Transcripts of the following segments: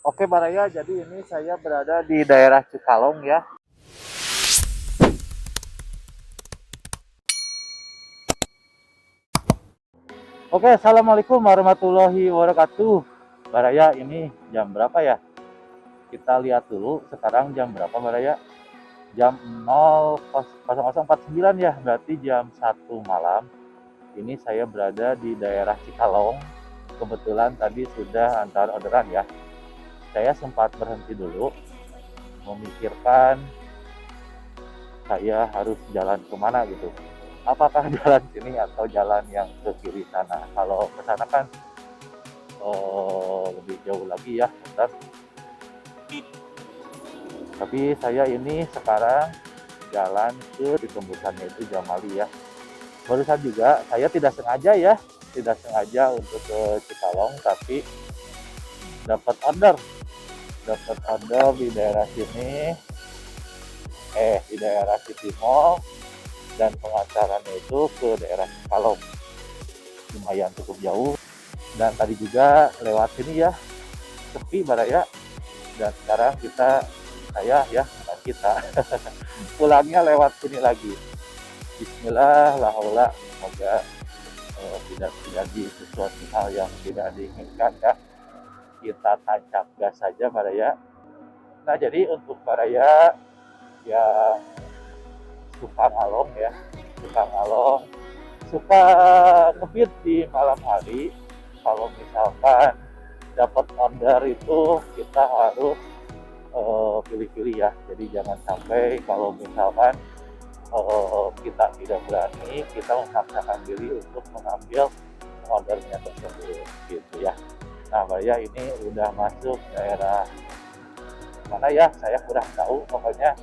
Oke Baraya, jadi ini saya berada di daerah Cikalong ya. Oke, Assalamualaikum warahmatullahi wabarakatuh. Baraya, ini jam berapa ya? Kita lihat dulu sekarang jam berapa Baraya. Jam 00.0049 ya, berarti jam 1 malam. Ini saya berada di daerah Cikalong. Kebetulan tadi sudah antar orderan ya. Saya sempat berhenti dulu, memikirkan saya harus jalan kemana gitu. Apakah jalan sini atau jalan yang ke kiri sana? Kalau ke sana kan lebih jauh lagi ya, bentar. Tapi saya ini sekarang jalan ke ditembusannya itu Jamali ya. Barusan juga saya tidak sengaja untuk ke Cikalong, tapi dapat order, di daerah sini, di daerah City Mall, dan pengantarannya itu ke daerah Cikalong, lumayan cukup jauh. Dan tadi juga lewat sini ya, sepi Baraya. Dan sekarang saya ya, bukan kita, pulangnya lewat sini lagi. Bismillah, la haula, semoga tidak terjadi sesuatu hal yang tidak diinginkan ya. Kita tancap gas saja Baraya. Nah jadi untuk Baraya yang suka ngalong ya, suka ngebit di malam hari, kalau misalkan dapat order itu kita harus pilih-pilih ya. Jadi jangan sampai kalau misalkan kita tidak berani, kita memaksakan diri untuk mengambil ordernya tersebut gitu ya. Nah Baraya ini udah masuk daerah mana ya, saya kurang tahu, pokoknya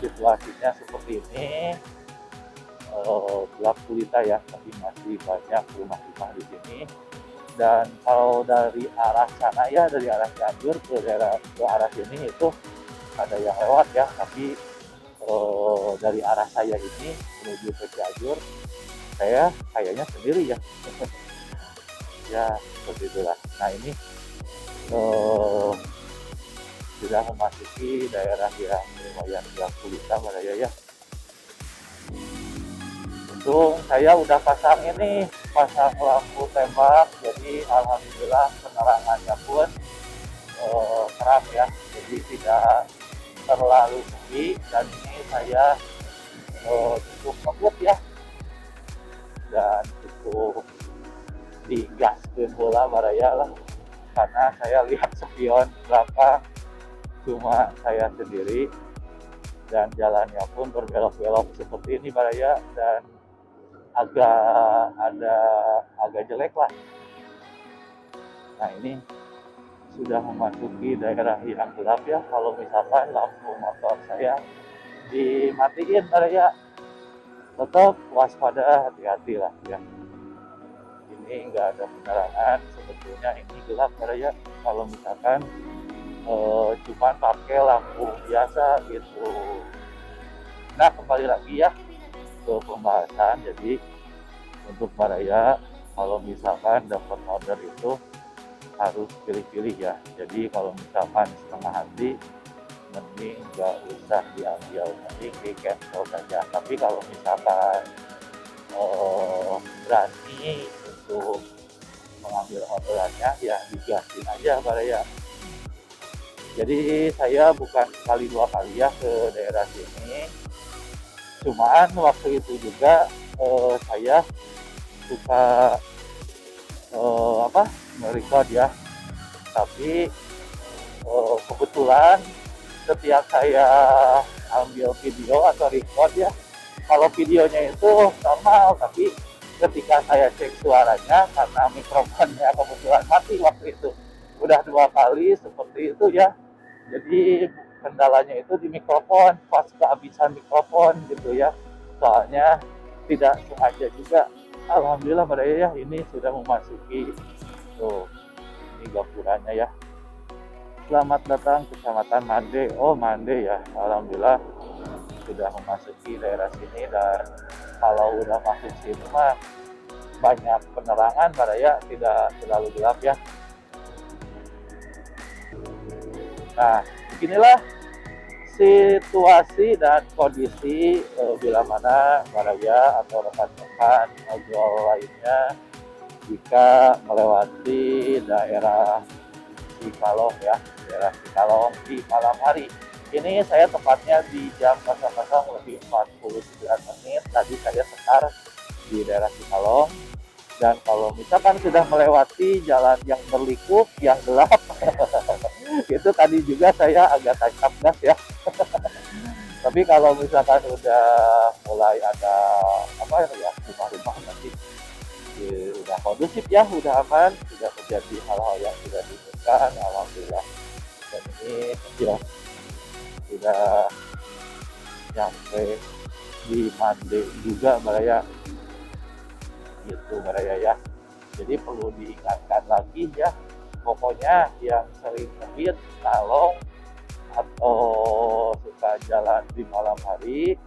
situasinya seperti ini. Gelap gulita ya, tapi masih banyak rumah-rumah di sini. Dan kalau dari arah sana ya, dari arah Cianjur ke arah sini itu ada yang lewat ya, tapi dari arah saya ini menuju ke Cianjur, saya kayaknya sendiri ya. Ya seperti itulah. Nah ini sudah memasuki daerah yang lumayan gelap gulita Baraya ya. Untung saya udah pasang lampu tembak, jadi alhamdulillah penerangannya pun terang ya, jadi tidak terlalu sepi. Dan ini saya cukup ngebut ya, dan cukup digaskan bola Baraya lah, karena saya lihat spion belakang cuma saya sendiri, dan jalannya pun berbelok-belok seperti ini Baraya, dan agak jelek lah. Nah ini sudah memasuki daerah yang gelap ya. Kalau misalkan lampu motor saya dimatiin Baraya, tetap waspada, hati-hati lah ya. Ini nggak ada penerangan, sebetulnya ini gelap Baraya. Kalau misalkan cuma pakai lampu biasa gitu. Nah kembali lagi ya ke pembahasan. Jadi untuk Baraya, kalau misalkan dapat order itu harus pilih-pilih ya. Jadi kalau misalkan setengah hati, mending nggak usah diambil, mending di cancel saja. Tapi kalau misalkan berani untuk mengambil orderannya, ya digasin aja Baraya. Jadi saya bukan sekali dua kali ya ke daerah sini. Cuman waktu itu juga saya suka merecord ya. Tapi kebetulan setiap saya ambil video atau record ya, kalau videonya itu normal, tapi ketika saya cek suaranya, karena mikrofonnya kebetulan mati waktu itu, udah 2 kali seperti itu ya. Jadi kendalanya itu di mikrofon, pas kehabisan mikrofon gitu ya. Soalnya tidak sengaja juga. Alhamdulillah Baraya ya, ini sudah memasuki tuh, ini gapuranya ya. Selamat datang ke Kecamatan Mande. Oh Mande ya, alhamdulillah sudah memasuki daerah sini. Dan kalau udah masuk sini mah banyak penerangan Baraya, tidak terlalu gelap ya. Nah, inilah situasi dan kondisi bila mana Maria atau rekan-rekan ojol lainnya jika melewati daerah Cikalong ya, daerah Cikalong di malam hari. Ini saya tepatnya di jam 00 lebih 49 menit. Tadi saya sekitar di daerah Cikalong. Dan kalau misalkan sudah melewati jalan yang berliku, yang gelap, itu tadi juga saya agak tancap gas ya. Tapi kalau misalkan udah mulai ada apa ya, rumah-rumah nanti udah kondusif ya, udah aman, sudah terjadi hal-hal yang tidak diinginkan, alhamdulillah. Dan ini ya sudah nyampe di Mande juga Baraya, gitu Baraya ya. Jadi perlu diingatkan lagi ya, pokoknya yang sering ngebit, kalong, atau suka jalan di malam hari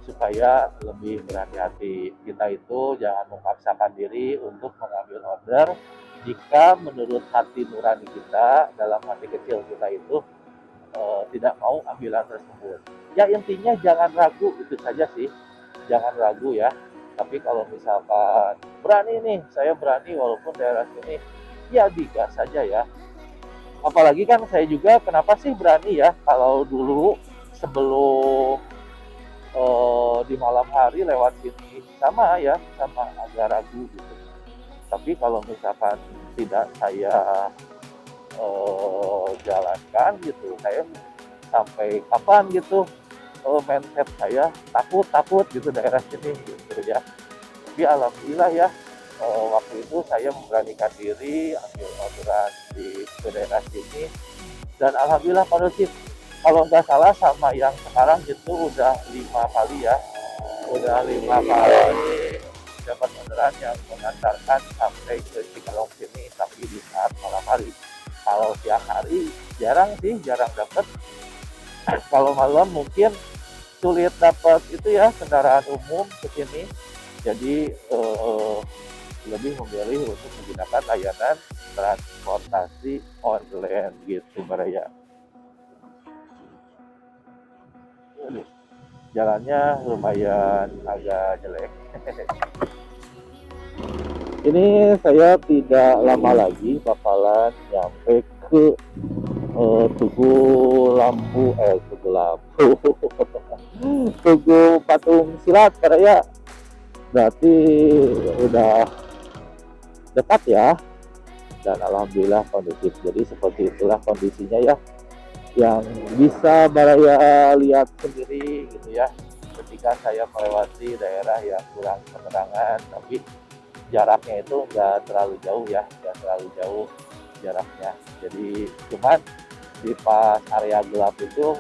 supaya lebih berhati-hati. Kita itu jangan memaksakan diri untuk mengambil order jika menurut hati nurani kita, dalam hati kecil kita itu tidak mau ambilan tersebut. Ya intinya jangan ragu, itu saja sih. Jangan ragu ya. Tapi kalau misalkan berani nih, saya berani walaupun daerah sini, ya digas saja ya. Apalagi kan saya juga kenapa sih berani ya, kalau dulu sebelum di malam hari lewat sini sama ya, sama agak ragu gitu. Tapi kalau misalkan tidak saya jalankan gitu, saya sampai kapan gitu mindset saya takut gitu daerah sini gitu ya. Tapi alhamdulillah ya, waktu itu saya memberanikan diri ambil orderan di daerah sini dan alhamdulillah kondusif. Kalau nggak salah sama yang sekarang itu udah 5 kali ya, udah 5 kali dapat orderan yang mengantarkan sampai ke Cikalong sini, tapi di saat malam hari. Kalau siang hari jarang sih, jarang dapat. Kalau malam mungkin sulit dapat itu ya, kendaraan umum ke sini. Jadi lebih memilih untuk menggunakan layanan transportasi online gitu Baraya. Jalannya lumayan agak jelek. Ini saya tidak lama lagi bakalan nyampe ke Tugu Lampu, Tugu Patung Silat Baraya. Berarti udah dekat ya, dan alhamdulillah kondusif. Jadi seperti itulah kondisinya ya, yang bisa Baraya lihat sendiri gitu ya, ketika saya melewati daerah yang kurang penerangan, tapi jaraknya itu nggak terlalu jauh ya, nggak terlalu jauh jaraknya. Jadi cuman di pas area gelap itu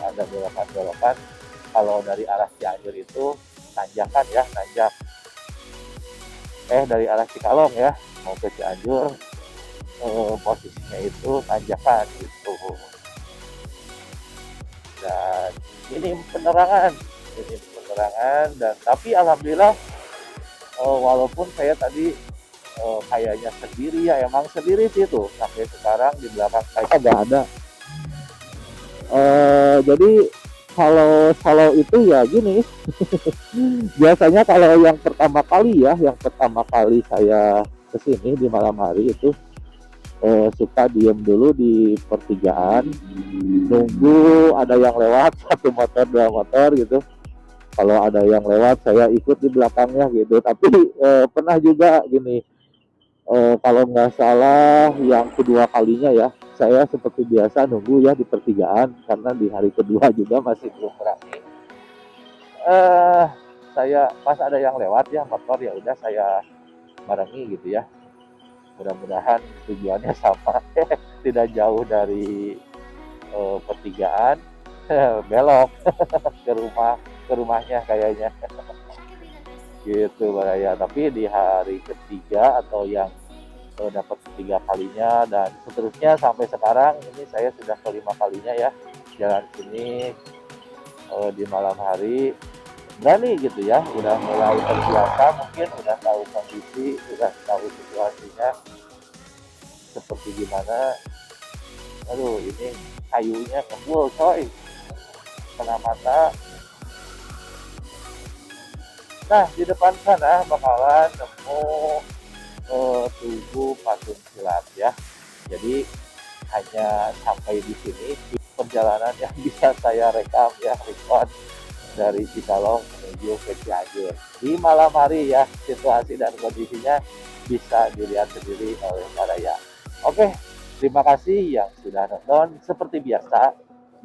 ada belokan-belokan. Kalau dari arah Cianjur itu nanjakan ya, nanjak. Dari arah Cikalong ya mau ke Cianjur, posisinya itu tanjakan gitu. Dan ini penerangan dan tapi alhamdulillah walaupun saya tadi kayaknya sendiri ya, emang sendiri sih tuh sampai sekarang di belakang saya nggak ada. Jadi kalau itu ya gini, biasanya kalau yang pertama kali saya kesini di malam hari itu suka diem dulu di pertigaan, nunggu ada yang lewat, satu motor dua motor gitu. Kalau ada yang lewat saya ikut di belakangnya gitu. Tapi pernah juga gini, kalau nggak salah yang kedua kalinya ya, saya seperti biasa nunggu ya di pertigaan karena di hari kedua juga masih belum berani. Saya pas ada yang lewat ya motor, ya udah saya barengi gitu ya. Mudah-mudahan tujuannya sama, tidak jauh dari pertigaan, belok ke rumahnya kayaknya. Gitu Baraya. Tapi di hari ketiga atau yang dapat ketiga kalinya dan seterusnya sampai sekarang ini saya sudah kelima kalinya ya jalan sini di malam hari, berani gitu ya, udah mulai terbiasa, mungkin udah tahu kondisi, udah tahu situasinya seperti gimana. Aduh, ini kayunya ngebul coy, kena mata. Nah, di depan sana bakalan nemu tugu patung silat ya. Jadi hanya sampai di sini perjalanan yang bisa saya rekam ya, record dari Cikalong menuju ke Cianjur. Di malam hari ya, situasi dan kondisinya bisa dilihat sendiri oleh Saraya. Oke, terima kasih yang sudah nonton. Seperti biasa,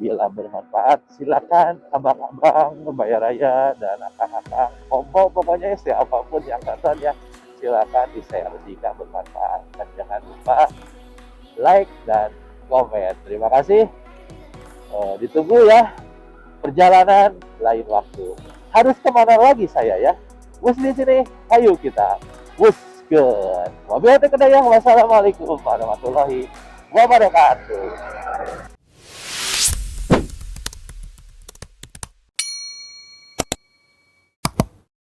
bila bermanfaat, silakan abang-abang, Mbak Raya, dan akang-akang, kompo, pokoknya siapapun yang nonton ya, silakan di-share jika bermanfaat. Dan jangan lupa like dan komen. Terima kasih. Ditunggu ya perjalanan lain waktu. Harus kemana lagi saya ya? Wus di sini, ayo kita wuskeun. Wabillahi taufiq. Wassalamualaikum warahmatullahi wabarakatuh.